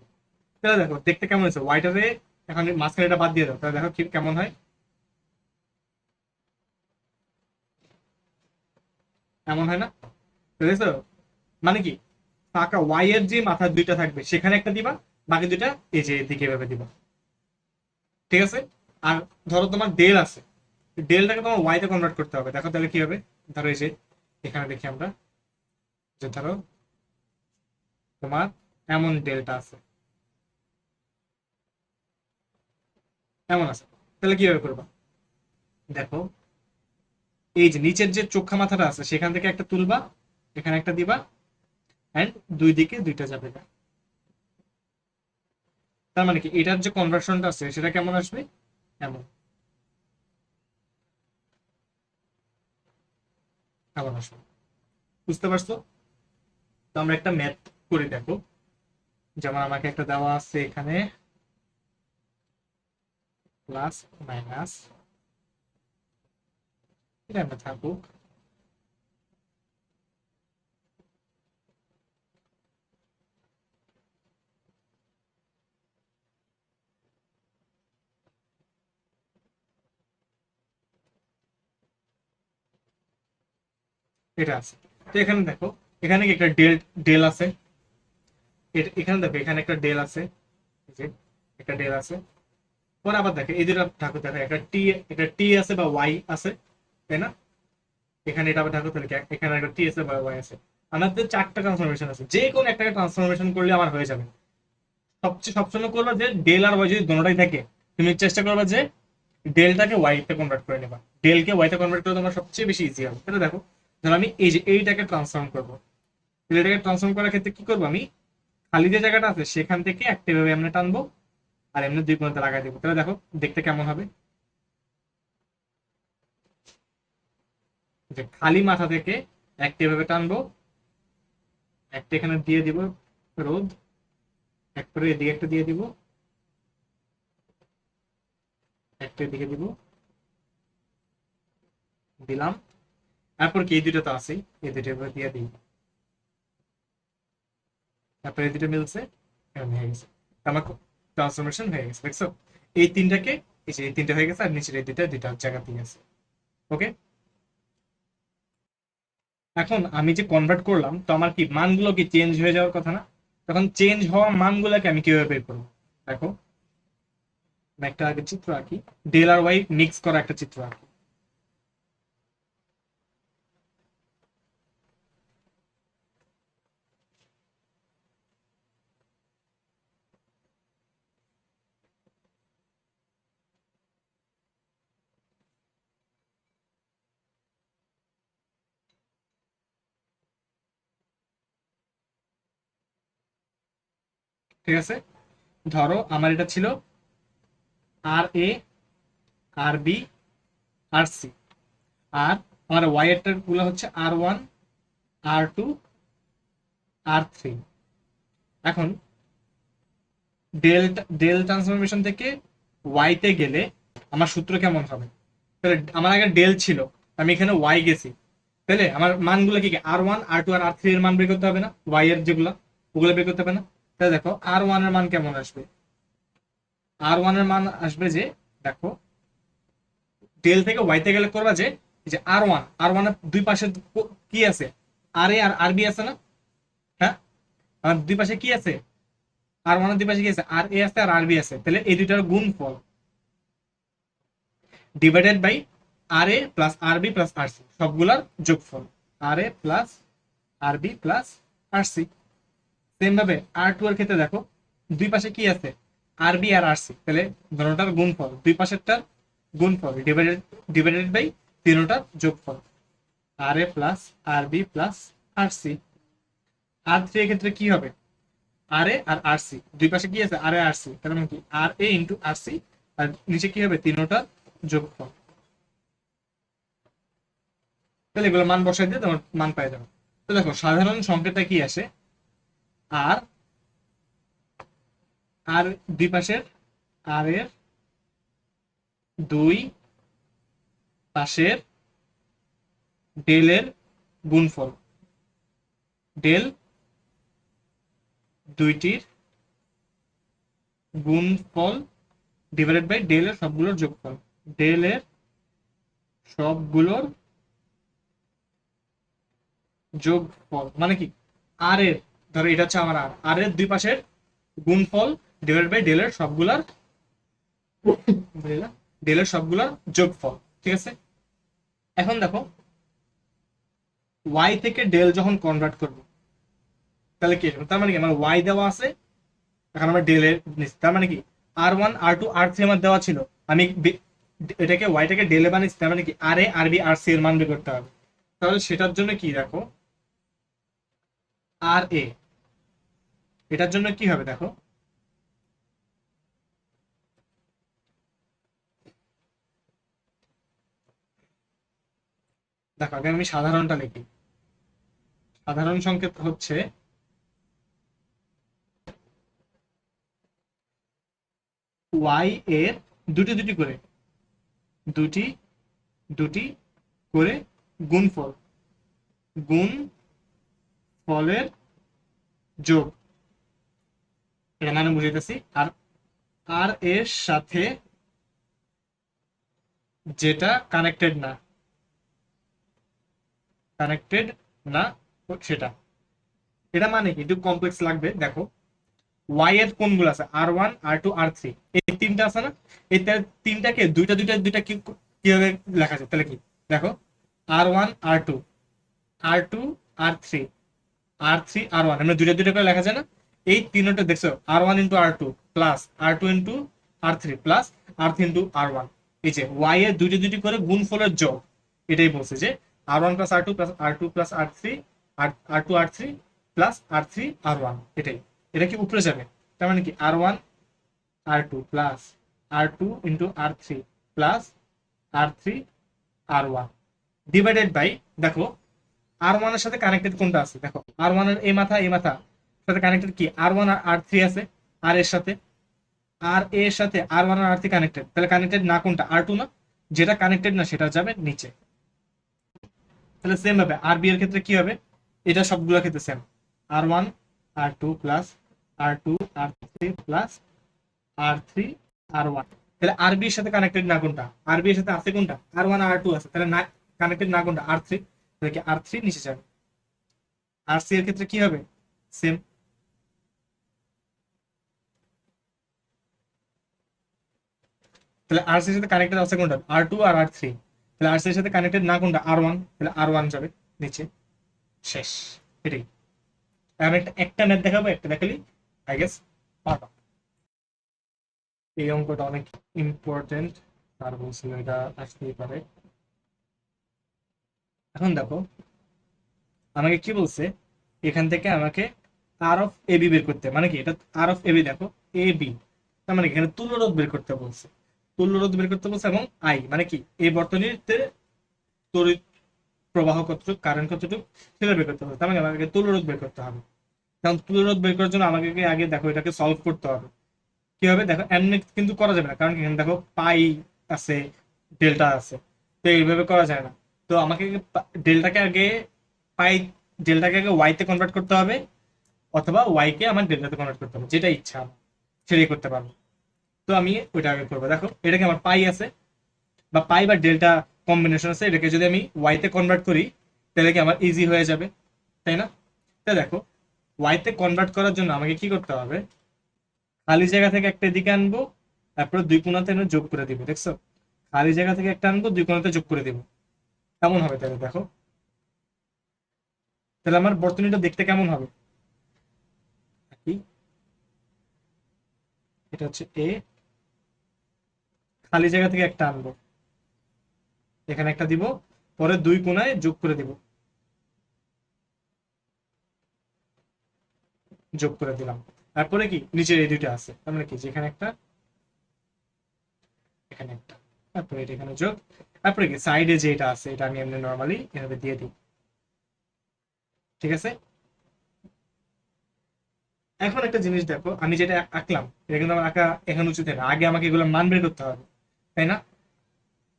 তাহলে দেখো দেখতে কেমন হয়েছে, ওয়াইটারে এখন মাঝখানে এটা বাদ দিয়ে দাও, তাহলে দেখো কি কেমন হয়, এমন হয় না? বুঝেছো? মানে কি, ফাঁকা ওয়াই এর যে মাথা দুইটা থাকবে সেখানে একটা দিবা, বাকি দুইটা এই যে এদিকে এভাবে দিবা, ঠিক আছে। আর ধরো তোমার ডেল আছে, ডেলটাকে তোমার ওয়াইতে কনভার্ট করতে হবে, দেখো তাহলে কি হবে। ধরো এই যে এখানে দেখি আমরা, যে ধরো তোমার এমন ডেলটা আছে, এমন আছে, তাহলে কিভাবে করবা, দেখো এই যে নিচের যে চোখা মাথাটা আছে সেখান থেকে একটা তুলবা, এখানে একটা দিবা, এন্ড দুই দিকে দুইটা যাবে। তার মানে কি এটার যে কনভার্সনটা আছে সেটা কেমন আসবে, এমন, এমন আসবে। বুঝতে পারছো? তো আমরা একটা ম্যাথ করে দেখো, যেমন আমাকে একটা দেওয়া আছে এখানে প্লাস মাইনাস, এটা আমরা থাকুক, এটা আছে। তো এখানে দেখো, এখানে কি একটা ডেল, ডেল আছে, এখানে দেখো এখানে একটা ডেল আছে, এই যে একটা ডেল আছে। পরে আবার দেখো এই দুটো ঠাকুর দেখো, একটা টি আছে বা ওয়াই আছে, তাই না? এখানে এটা আবার ঠাকুর তাহলে এখানে একটা টি আছে বা ওয়াই আছে। আমাদের চারটা ট্রান্সফরমেশন আছে, যে কোনো একটা ট্রান্সফরমেশন করলে আমার হয়ে যাবে। সবচেয়ে সবসময় করবা যে ডেল আর ওয়াই যদি দুটোটাই থাকে, তুমি চেষ্টা করবা যে ডেলটাকে ওয়াই তে কনভার্ট করে নেবা, ডেলকে ওয়াই তে কনভার্ট করে তোমার সবচেয়ে বেশি ইজি হবে। তাহলে দেখো, ধরো আমি এই যে এইটাকে ট্রান্সফর্ম করবো, এটাকে ট্রান্সফর্ম করার ক্ষেত্রে কি করবো, আমি খালি যে জায়গাটা আছে সেখান থেকে একটা ভাবে এমনি টানবো, আর এমনি দুই কোণাতে লাগাই দেবো, তাহলে দেখো দেখতে কেমন হবে, যে খালি মাথা থেকে একটা ভাবে টানবো, একটা এখানে দিয়ে দিব রোদ, একবারে এদিকে একটা দিয়ে দিব, একটা এদিকে দিব, দিলাম। তারপর কি এই দুটো তো আছেই, এই দুটো এভাবে দিয়ে দিই, তারপর এই দুটো মিলছে, এরকম হয়ে গেছে, আমার ট্রান্সফরমেশন হয়ে গেছে, দেখছো? এই তিনটাকে, এই যে এই তিনটা হয়ে গেছে, আর নিচের এই দুটা দুইটা জায়গাতেই আছে। ওকে, এখন আমি যে কনভার্ট করলাম, তো আমার কি মানগুলো কি চেঞ্জ হয়ে যাওয়ার কথা না? তখন চেঞ্জ হওয়া মানগুলোকে আমি কিভাবে বের করবো, দেখো আমি একটা আগে চিত্র আঁকি, ডেল আর ওয়াই মিক্স করা একটা চিত্র আঁকি। ঠিক আছে, ধরো আমার এটা ছিল আর A, R B, R C, আর আমার ওয়াই এর গুলো হচ্ছে R1, R2, R3। এখন ডেল, ডেল ট্রান্সফরমেশন থেকে ওয়াই তে গেলে আমার সূত্র কেমন হবে, তাহলে আমার আগে ডেল ছিল, আমি এখানে ওয়াই গেছি, তাহলে আমার মানগুলো কি R1, R2 আর R3 এর মান বের করতে হবে না, ওয়াই এর যেগুলো ওগুলো বের করতে হবে না? তাহলে দেখো R1 এর মান কেমন আসবে, R1 এর মান আসবে যে, দেখো ডেল থেকে ওয়াই তে গেলে করবা যে এই যে আর ওয়ান এর দুই পাশে কি আছে, R A R R B আছে না? হ্যাঁ, আমার দুই পাশে কি আছে, আর ওয়ান এর দুই পাশে কি আছে, আর এ আছে আর আর বি আছে, তাহলে এই দুইটার গুণফল divided by R A plus R B plus R C, সবগুলার যোগফল, R A plus R B plus R C. Same ভাবে R2 এর ক্ষেত্রে দেখো দুই পাশে কি আছে, আর বি আর আর সি, তাহলে দুটোটার গুণফল, দুই পাশেরটার গুণফল ডিভাইডেড ডিভাইডেড বাই তিনটার যোগফল, R A plus R B plus R C. R3 এর ক্ষেত্রে কি হবে, আর এ আর আর সি, দুই পাশে কি আছে, আর এ আর সি, তার মানে কি R A into R C, আর নিচে কি হবে, তিনটার যোগফল। তাহলে এগুলো মান বসাই দিয়ে তোমার মান পাই যাবে। তো দেখো সাধারণ সংকেতটা কি আসে, আর আর দুই পাশের আর এর দুই পাশের ডেলের গুণফল, ডেল দুইটির গুণফল ডিভাইডেড বাই ডেলের সবগুলোর যোগফল, ডেলের সবগুলোর যোগফল মানে কি, আর এর, ধরো এটা হচ্ছে আমার আর, আর এর দুই পাশের গুণফল ডিভাইডেড বাই ডেলের সবগুলার, ডেলের সবগুলার যোগফল। ঠিক আছে, এখন দেখো ওয়াই থেকে ডেল যখন কনভার্ট করবো তাহলে কি, তার মানে কি আমার ওয়াই দেওয়া আছে, এখন আমার ডেলের নিচ্ছি, তার মানে কি R1 R2 R3 আমার দেওয়া ছিল, আমি এটাকে ওয়াইটাকে ডেলে বানিয়েছি, তার মানে কি R A R B R C এর মান বের করতে হবে। তাহলে সেটার জন্য কি দেখো, আর এ, এটার জন্য কি হবে দেখো, দেখো আগে আমি সাধারণটা লিখি। সাধারণ সংকেত হচ্ছে ওয়াই এর দুটি দুটি করে, দুটি দুটি করে গুণফল, গুণ ফলের যোগ, এটা মানে বুঝাইতেছি। আর আর এর সাথে যেটা কানেক্টেড না, কানেক্টেড না সেটা, এটা মানে কি একটু কমপ্লেক্স লাগবে। দেখো ওয়াই এর কোনগুলো আছে, R1 R2 R3, এই তিনটা আছে না, এই তিনটাকে দুইটা দুইটা দুইটা কিভাবে লেখা যায় তাহলে কি দেখো, R1 R2 R2 R3 R3 R1, আমরা দুইটা দুইটা করে লেখা যায় না, এই তিনটা দেখছো R1 × R2 plus R2 × R3 plus R3 × R1, এই যে ওয়াই এর দুইটি দুইটি করে গুণফলের যোগ, এটাই বলছে যে R1 + R2 plus R2 plus R3 R2 R3 plus R3 R1, এটাই, এটা কি উপরে যাবে, তার মানে কি R1 R2 plus R2 × R3 plus R3 R1 divided by, দেখো R1 এর সাথে কানেক্টেড কোনটা আছে, দেখো R1 এর এই মাথা এই মাথা সাথে কানেক্টেড কি R1 আর R3 আছে, আর এর সাথে আর এর সাথে R1 আর R3 কানেক্টেড, তাহলে কানেক্টেড না কোনটা, R2 না, যেটা কানেক্টেড না সেটা যাবে নিচে। তাহলে সেম ভাবে আর বি এর ক্ষেত্রে কি হবে, এটা সবগুলোর ক্ষেত্রে same, R1 R2 plus R2 R3 plus R3 R1, তাহলে আর বি এর সাথে কানেক্টেড না কোনটা, আর বি এর সাথে আছে কোনটা R1 R2 আছে, তাহলে না কানেক্টেড না কোনটা R3, তাহলে কি R3 নিচে যাবে। আর সি এর ক্ষেত্রে কি হবে, সেম, তাহলে আর সি এর সাথে কানেক্টেড আছে কোনটা R2 আর R3, তাহলে আর সি এর সাথে কানেক্টেড না কোনটা R1, তাহলে R1 যাবে নিচে, শেষ, এটাই। আমি একটা একটা ম্যাথ দেখাবো, একটা দেখালি আই গেস পারবা। এই অঙ্কটা অনেক ইম্পর্টেন্ট, আর বলছিল এটা আসতেই পারে। এখন দেখো আমাকে কি বলছে, এখান থেকে আমাকে আর অফ এ বি বের করতে, মানে কি এটা আর অফ এ বি, দেখো এ বি, তার মানে এখানে তুল্যরোধ বের করতে বলছে, তুল্যরোধ বের করতে বলছে, এবং আই মানে কি এই বর্তনীতে তড়িৎ প্রবাহ কতটুকু, কারেন্ট কতটুকু সেটা বের করতে হবে, তার মানে আমাকে তুল্যরোধ বের করতে হবে। কারণ তুল্যরোধ বের করার জন্য আমাকে আগে দেখো এটাকে সলভ করতে হবে, কি হবে দেখো, এমনি কিন্তু করা যাবে না, কারণ এখানে দেখো পাই আছে, ডেল্টা আছে, তো এইভাবে করা যায় না। তো আমাকে ডেল্টাকে আগে পাই, ডেল্টাকে আগে ওয়াই তে কনভার্ট করতে হবে, অথবা ওয়াই কে আমার ডেল্টাতে কনভার্ট করতে হবে, যেটা ইচ্ছা আমার সেটাই করতে পারবো। তো আমি ওইটা আগে করবো, দেখো এটাকে আমার পাই আছে বা পাই বা ডেল্টা কম্বিনেশন আছে, এটাকে যদি আমি ওয়াই তে কনভার্ট করি তাহলে কি আমার ইজি হয়ে যাবে, তাই না? তো দেখো ওয়াই তে কনভার্ট করার জন্য আমাকে কি করতে হবে, খালি জায়গা থেকে একটা এদিকে আনবো, তারপর দুই কোণাতে এনে যোগ করে দিব, দেখছো, খালি জায়গা থেকে একটা আনবো, দুই কোণাতে যোগ করে দিব, কেমন হবে তাহলে দেখো, তাহলে আমার বর্তনীটা দেখতে কেমন হবে, কি এটা হচ্ছে এ, খালি জায়গা থেকে একটা আনবো, এখানে একটা দিব, পরে দুই কোণায় যোগ করে দিব, যোগ করে দিলাম, তারপরে কি নিচে এই দুইটা আছে, তার মানে কি যেখানে একটা এখানে একটা, তারপরে এটা এখানে যোগ, তারপরে কি সাইডে যেটা আছে এটা আমি এমনি নর্মালি এভাবে দিয়ে দিই, ঠিক আছে। এখন একটা জিনিস দেখো, আমি যেটা আঁকলাম এটা কিন্তু আমার আঁকা এখন উচিত না, আগে আমাকে এগুলো মান বের করতে হবে, তাই না?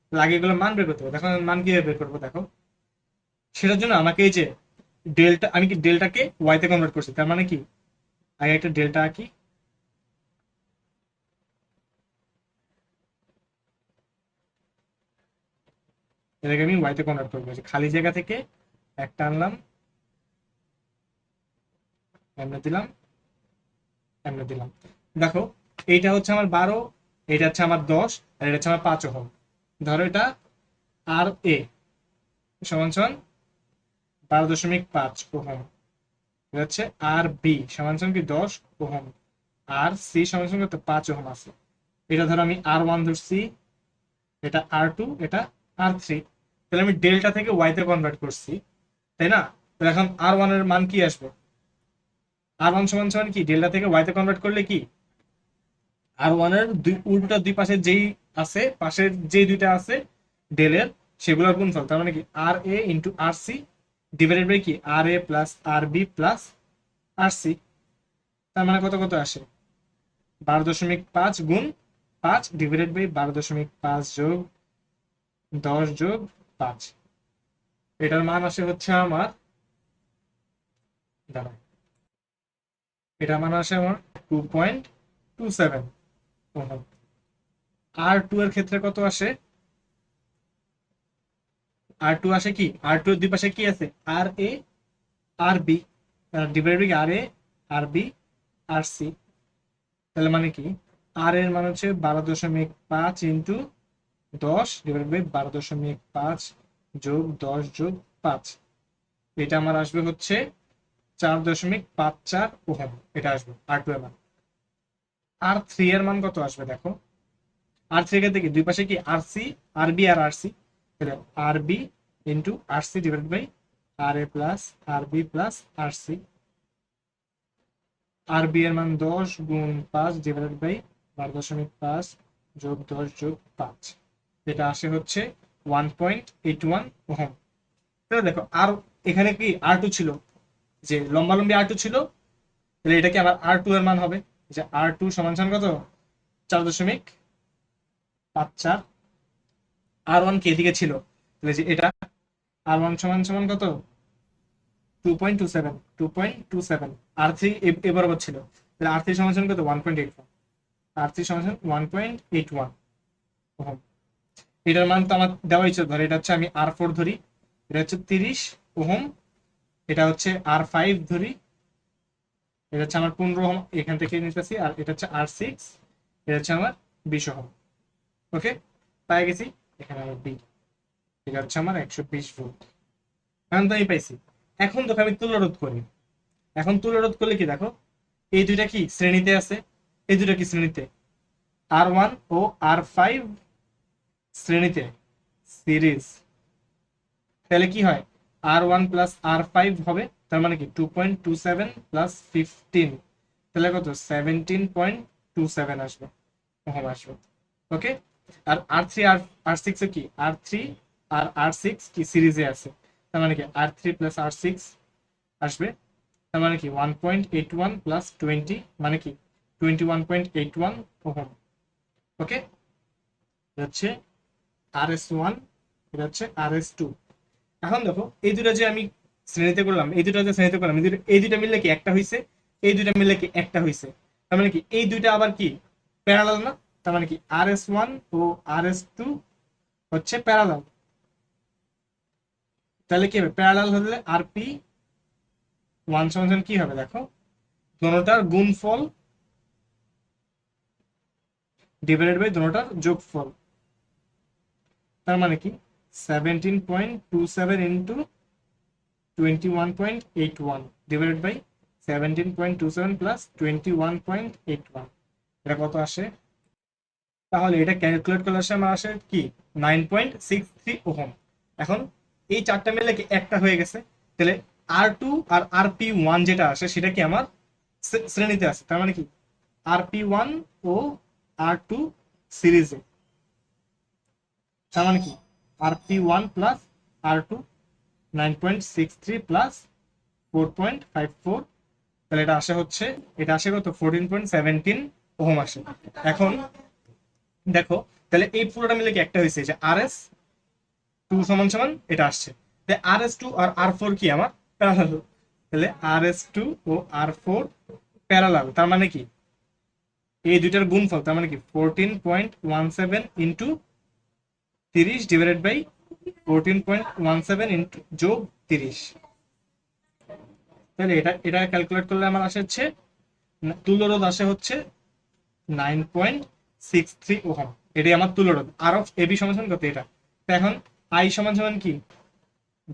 তাহলে আগে এগুলো মান বের করতে হবে। দেখো আমি মান কিভাবে বের করবো দেখো, সেটার জন্য আমাকে এই যে ডেল্টা, আমি কি ডেল্টাকে ওয়াইতে কনভার্ট করছি, তার মানে কি আগে একটা ডেল্টা আঁকি, এটাকে আমি ওয়াইতে কনভার্ট করবো, যে খালি জায়গা থেকে একটা আনলাম, এমনি দিলাম, এমনি দিলাম। দেখো এইটা হচ্ছে আমার 12, এটা হচ্ছে আমার 10, আর এটা হচ্ছে আমার 5 ওহম। ধরো এটা আর এ সমান সমান 12.5 ওহম, এটা হচ্ছে আর বি সমান সমান কি 10 ওহম, আর সি সমান সমান কত 5 ওহম আছে। এটা ধরো আমি আর 1 ধরছি, এটা আর 2, এটা আর 3। তাহলে আমি ডেল্টা থেকে ওয়াইতে কনভার্ট করছি, তাই না? তাহলে এখন আর 1 এর মান কি আসবে? আর 1 সমান সমান কি ডেল্টা থেকে ওয়াইতে কনভার্ট করলে কি আর 1 এর দুই উল্টা দুই পাশে যেই আছে, পাশের যেই দুইটা আছে ডেলের, সেগুলোর গুণফল, তার মানে কি R A into R C divided by কি R A plus R B plus R C. তার মানে কত কত আসে? 12.5 গুণ 5 ডিভাইডেড বাই 12.5 যোগ 10 যোগ 5। এটার মান আসে হচ্ছে আমার, দাঁড়াও, এটার মান আসে আমার 2.27 ওহম। আর 2 এর ক্ষেত্রে কত আসে? আর 2 আসে কি, আর 2 এর দুই পাশে কি আছে, R A R B divide by R A R B R C. তাহলে মানে কি আর এর মান হচ্ছে 12.5 ইন্টু 10 ডিভাইড বাই 12.5 যোগ 10 যোগ 5। এটা আমার আসবে হচ্ছে 4.54 ওহম, এটা আসবে আর 2 এর মান। আর 3 এর মান কত আসবে দেখো, আর 3 এর থেকে দুই পাশে কি আর সি আর বি আর আর সি, তাহলে R B into R C divide by R A plus R B plus R C. R B এর মান 10 গুণ 5 ডিভাইডেড বাই 12.5 যোগ 10 যোগ 5, এটা আসে হচ্ছে 1.81 ওহম। তাহলে দেখো আর এখানে কি আর 2 ছিল, যে লম্বা লম্বি আর 2 ছিল, তাহলে এটা কি আবার আর 2 এর মান হবে, যে আর 2 সমান সমান কত 4.54। আর 1 কি এদিকে ছিল, তাহলে যে এটা আর 1 সমান সমান কত 2.27, আর 3 এ বরাবর ছিল, তাহলে আর 3 সমান সমান কত 1.81, আর 3 সমান সমান 1.81 ওহম। এটার মান তো আমার দেওয়াই ছিল, ধর এটা হচ্ছে আমি আর 4 ধরি, এটা হচ্ছে 30 ওহম, এটা হচ্ছে আর 5 ধরি, এটা হচ্ছে আমার 15 ওহম, এখান থেকে নিতেছি, আর এটা হচ্ছে আর 6, এটা হচ্ছে আমার 20 ওহম। ওকে, পাই গেছি। এখানে আমার বি, এটা হচ্ছে আমার 120 ভোল্ট। এখন তো আমি পাইছি। এখন দেখো আমি তুলনা রোধ করি। এখন তুলনা রোধ করলে কি দেখো, এই দুইটা কি শ্রেণীতে আছে, এই দুইটা কি শ্রেণীতে, আর 1 ও আর 5 শ্রেণীতে সিরিজ। তাহলে কি হয়, আর 1 প্লাস আর 5 হবে, তার মানে কি 2.27 প্লাস 15, তাহলে কত 17.27 আসবে, ওহম আসবে। ওকে, আর 3 আর 6 এ কি আর 3 আর আর 6 কি সিরিজে আছে, তার মানে কি আর 3 প্লাস আর 6 আসবে, তার মানে কি 1.81 প্লাস 20, মানে কি 21.81 ওহম। ওকে, হচ্ছে RS1, এটা হচ্ছে RS2। এখন দেখো এই দুটো যে আমি শ্রেণীতে করলাম, এই দুটো যে শ্রেণীতে করলাম, এই দুইটা মিললে কি একটা হইছে, এই দুইটা মিললে কি একটা হইছে, তার মানে কি এই দুইটা আবার কি প্যারালাল না, তার মানে কি RS1 ও RS2 হচ্ছে প্যারালাল। তাহলে কি হবে, প্যারালাল হলে RP1 সমান কি হবে দেখো, দোনোটার গুণফল ডিভাইডেড বাই দোনোটার যোগফল, তার মানে কি 17.27 ইন্টু 21.81 ডিভাইডেড বাই 17.27 প্লাস 21.81, এটা কত আসে? তাহলে এটা ক্যালকুলেট করলে আসে আমার আসে কি 9.63 ওহম। এখন এই চারটা মিলে কি একটা হয়ে গেছে, তাহলে আর 2 আর RP1 যেটা আসে সেটা কি আমার শ্রেণীতে আছে, তার মানে কি RP1 ও আর 2 সিরিজে, তার মানে কি RP1 প্লাস আর 2 9.63 প্লাস 4.54 তাহলে এটা আসে কত 14.17 ওহম আসে। এখন দেখো তাহলে এই পুরোটা মিলে কি একটা হয়েছে যে আর এস টু সমান সমান এটা আসছে। তাহলে আর এস টু আর আর ফোর কি আমার প্যারালাল, তাহলে আর এস টু ও আর ফোর প্যারালাল, তার মানে কি এই দুইটার গুণফল, তার মানে কি 14.17 ইন্টু 30 ডিভাইডেড বাই 14.17 ইন্টু যোগ 30। তাহলে এটা এটা ক্যালকুলেট করলে আমার আসে হচ্ছে তুল্য রোধ আসে হচ্ছে 9.63 ওহম। এটাই আমার তুল্য রোধ। আর অফ এবি সমান সমান কত এটা। তো এখন আই সমান সমান কি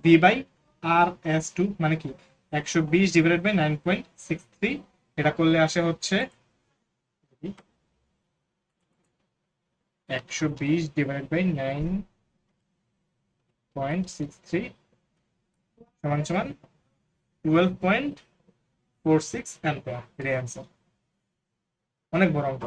V by R S two, মানে কি 120 ডিভাইডেড বাই 9.63। এটা করলে আসে হচ্ছে 120 ডিভাইডেড বাই 9.63 সমান সমান 12.46 অ্যাম্পিয়ার। এটাই অ্যান্সার। অনেক বড় অঙ্ক।